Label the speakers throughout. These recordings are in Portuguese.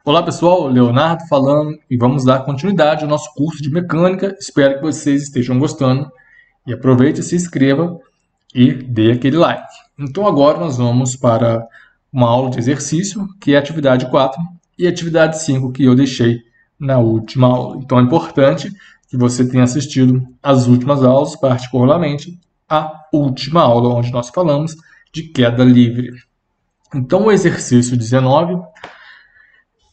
Speaker 1: Olá pessoal, Leonardo falando e vamos dar continuidade ao nosso curso de mecânica. Espero que vocês estejam gostando e aproveite, se inscreva e dê aquele like. Então agora nós vamos para uma aula de exercício, que é a atividade 4 e a atividade 5 que eu deixei na última aula. Então é importante que você tenha assistido as últimas aulas, particularmente a última aula onde nós falamos de queda livre. Então o exercício 19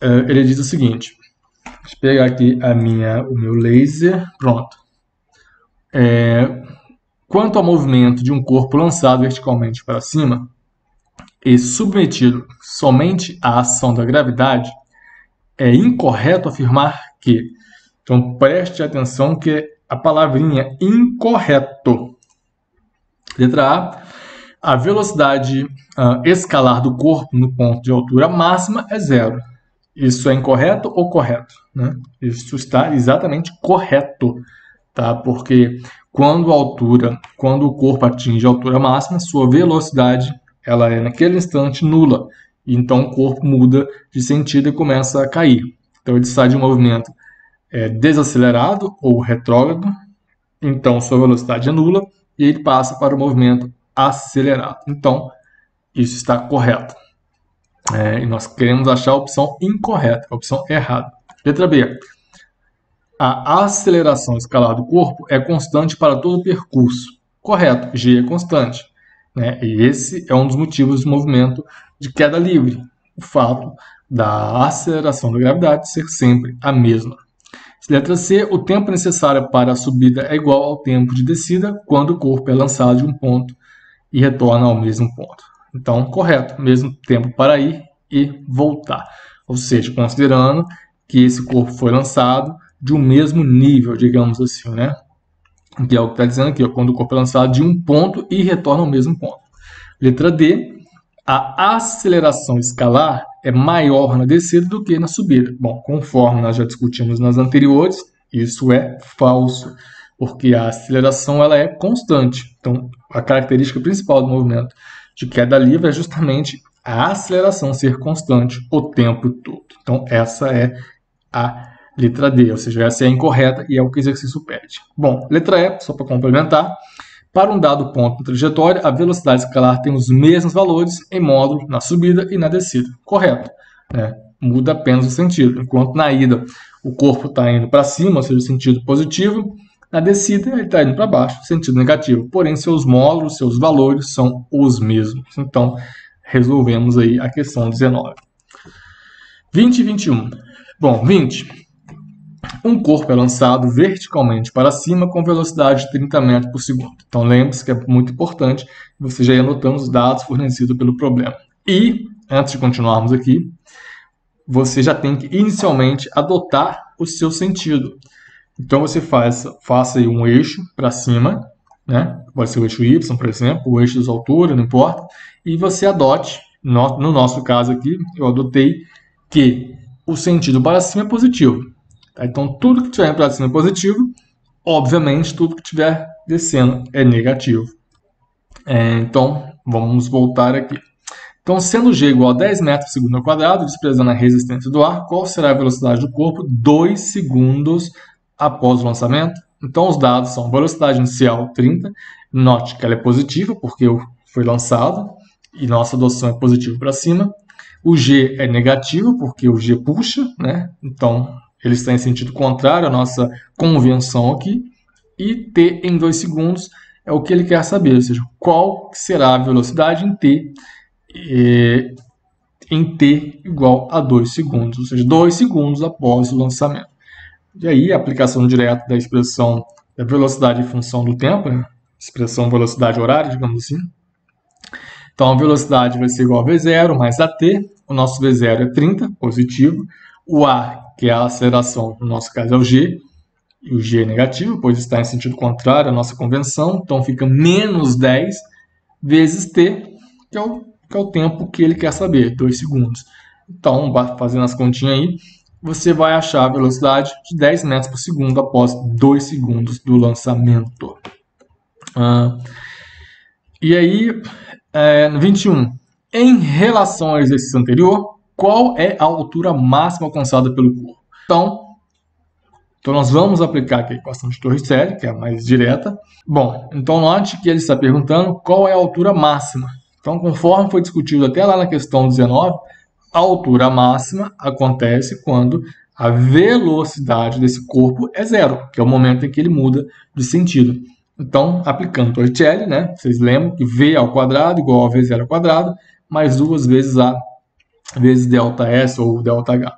Speaker 1: ele diz o seguinte, deixa eu pegar aqui o meu laser, pronto. Quanto ao movimento de um corpo lançado verticalmente para cima e submetido somente à ação da gravidade, é incorreto afirmar que, então preste atenção que a palavrinha incorreto. Letra A velocidade escalar do corpo no ponto de altura máxima é zero. Isso é incorreto ou correto? Né? Isso está exatamente correto, tá? Porque quando o corpo atinge a altura máxima, sua velocidade ela é naquele instante nula. Então o corpo muda de sentido e começa a cair. Então ele sai de um movimento desacelerado ou retrógrado, então sua velocidade é nula, e ele passa para o movimento acelerado. Então isso está correto. E nós queremos achar a opção incorreta, a opção errada. Letra B. A aceleração escalar do corpo é constante para todo o percurso. Correto, G é constante. E esse é um dos motivos do movimento de queda livre. O fato da aceleração da gravidade ser sempre a mesma. Letra C. O tempo necessário para a subida é igual ao tempo de descida quando o corpo é lançado de um ponto e retorna ao mesmo ponto. Então, correto, mesmo tempo para ir e voltar. Ou seja, considerando que esse corpo foi lançado de um mesmo nível, digamos assim, né? Que é o que está dizendo aqui, ó, quando o corpo é lançado de um ponto e retorna ao mesmo ponto. Letra D, a aceleração escalar é maior na descida do que na subida. Bom, conforme nós já discutimos nas anteriores, isso é falso, porque a aceleração ela é constante. Então, a característica principal do movimento de queda livre é justamente a aceleração ser constante o tempo todo. Então, essa é a letra D, ou seja, essa é a incorreta e é o que o exercício pede. Bom, letra E, só para complementar, para um dado ponto na trajetória, a velocidade escalar tem os mesmos valores em módulo na subida e na descida. Correto. Muda apenas o sentido. Enquanto na ida o corpo está indo para cima, ou seja, sentido positivo, na descida ele está indo para baixo, sentido negativo. Porém, seus módulos, seus valores são os mesmos. Então, resolvemos aí a questão 19. 20 e 21. Bom, 20. Um corpo é lançado verticalmente para cima com velocidade de 30 metros por segundo. Então, lembre-se que é muito importante você já ir anotando os dados fornecidos pelo problema. E, antes de continuarmos aqui, você já tem que inicialmente adotar o seu sentido. Então, você faça aí um eixo para cima, né? Pode ser o eixo Y, por exemplo, o eixo das alturas, não importa. E você adote, no nosso caso aqui, eu adotei que o sentido para cima é positivo. Tá? Então, tudo que estiver para cima é positivo, obviamente, tudo que estiver descendo é negativo. Então, vamos voltar aqui. Então, sendo G igual a 10 metros por segundo ao quadrado, desprezando a resistência do ar, qual será a velocidade do corpo 2 segundos após o lançamento? Então, os dados são velocidade inicial 30, note que ela é positiva, porque foi lançado, e nossa adoção é positiva para cima. O G é negativo, porque o G puxa, né? Então, ele está em sentido contrário à nossa convenção aqui. E T em 2 segundos é o que ele quer saber, ou seja, qual será a velocidade em T igual a 2 segundos, ou seja, 2 segundos após o lançamento. E aí, a aplicação direta da expressão da velocidade em função do tempo, né? Expressão velocidade horária, digamos assim. Então, a velocidade vai ser igual a V0 mais AT. O nosso V0 é 30, positivo. O A, que é a aceleração, no nosso caso é o G. E o G é negativo, pois está em sentido contrário à nossa convenção. Então, fica menos 10 vezes T, que é o tempo que ele quer saber, 2 segundos. Então, fazendo as continhas aí, você vai achar a velocidade de 10 metros por segundo após 2 segundos do lançamento. E aí, no 21, em relação ao exercício anterior, qual é a altura máxima alcançada pelo corpo? Então nós vamos aplicar aqui a equação de Torricelli, que é a mais direta. Bom, então note que ele está perguntando qual é a altura máxima. Então, conforme foi discutido até lá na questão 19, a altura máxima acontece quando a velocidade desse corpo é zero, que é o momento em que ele muda de sentido. Então, aplicando Torricelli, né, vocês lembram que v ao quadrado igual a v0 ao quadrado, mais 2 vezes a vezes ΔS ou ΔH.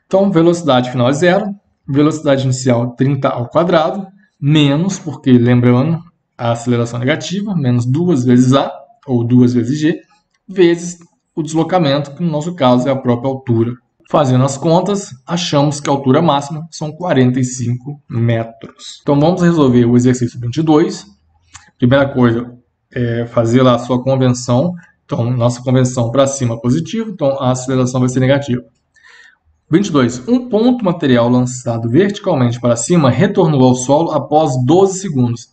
Speaker 1: Então, velocidade final é zero, velocidade inicial 30 ao quadrado, menos, porque lembrando, a aceleração negativa, menos 2 vezes a, ou 2 vezes g, vezes o deslocamento, que no nosso caso é a própria altura. Fazendo as contas, achamos que a altura máxima são 45 metros. Então vamos resolver o exercício 22. Primeira coisa é fazer lá a sua convenção. Então, nossa convenção para cima positivo, então a aceleração vai ser negativa. 22. Um ponto material lançado verticalmente para cima retornou ao solo após 12 segundos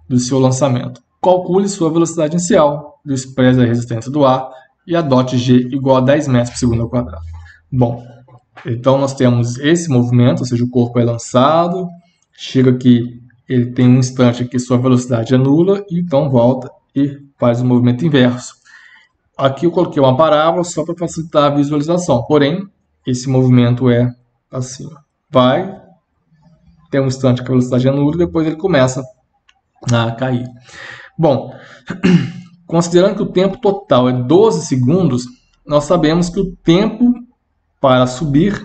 Speaker 1: do seu lançamento. Calcule sua velocidade inicial, despreze a resistência do ar e adote g igual a 10 metros por segundo ao quadrado. Bom, então nós temos esse movimento, ou seja, o corpo é lançado, chega aqui, ele tem um instante que sua velocidade é nula, e então volta e faz o movimento inverso. Aqui eu coloquei uma parábola só para facilitar a visualização, porém, esse movimento é assim, vai, tem um instante que a velocidade é nula e depois ele começa a cair. Bom, considerando que o tempo total é 12 segundos, nós sabemos que o tempo para subir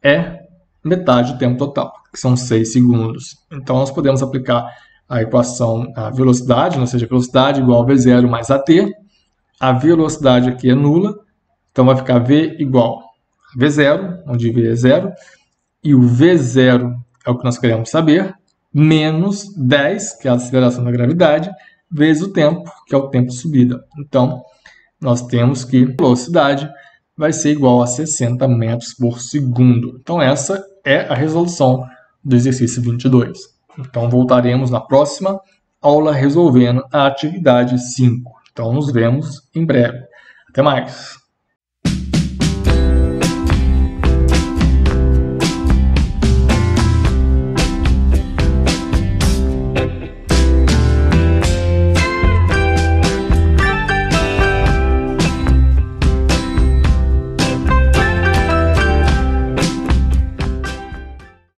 Speaker 1: é metade do tempo total, que são 6 segundos. Então nós podemos aplicar a equação, a velocidade, ou seja, velocidade igual a v0 mais at. A velocidade aqui é nula, então vai ficar v igual V0, onde V é 0, e o V0 é o que nós queremos saber, menos 10, que é a aceleração da gravidade, vezes o tempo, que é o tempo de subida. Então, nós temos que a velocidade vai ser igual a 60 metros por segundo. Então, essa é a resolução do exercício 22. Então, voltaremos na próxima aula resolvendo a atividade 5. Então, nos vemos em breve. Até mais!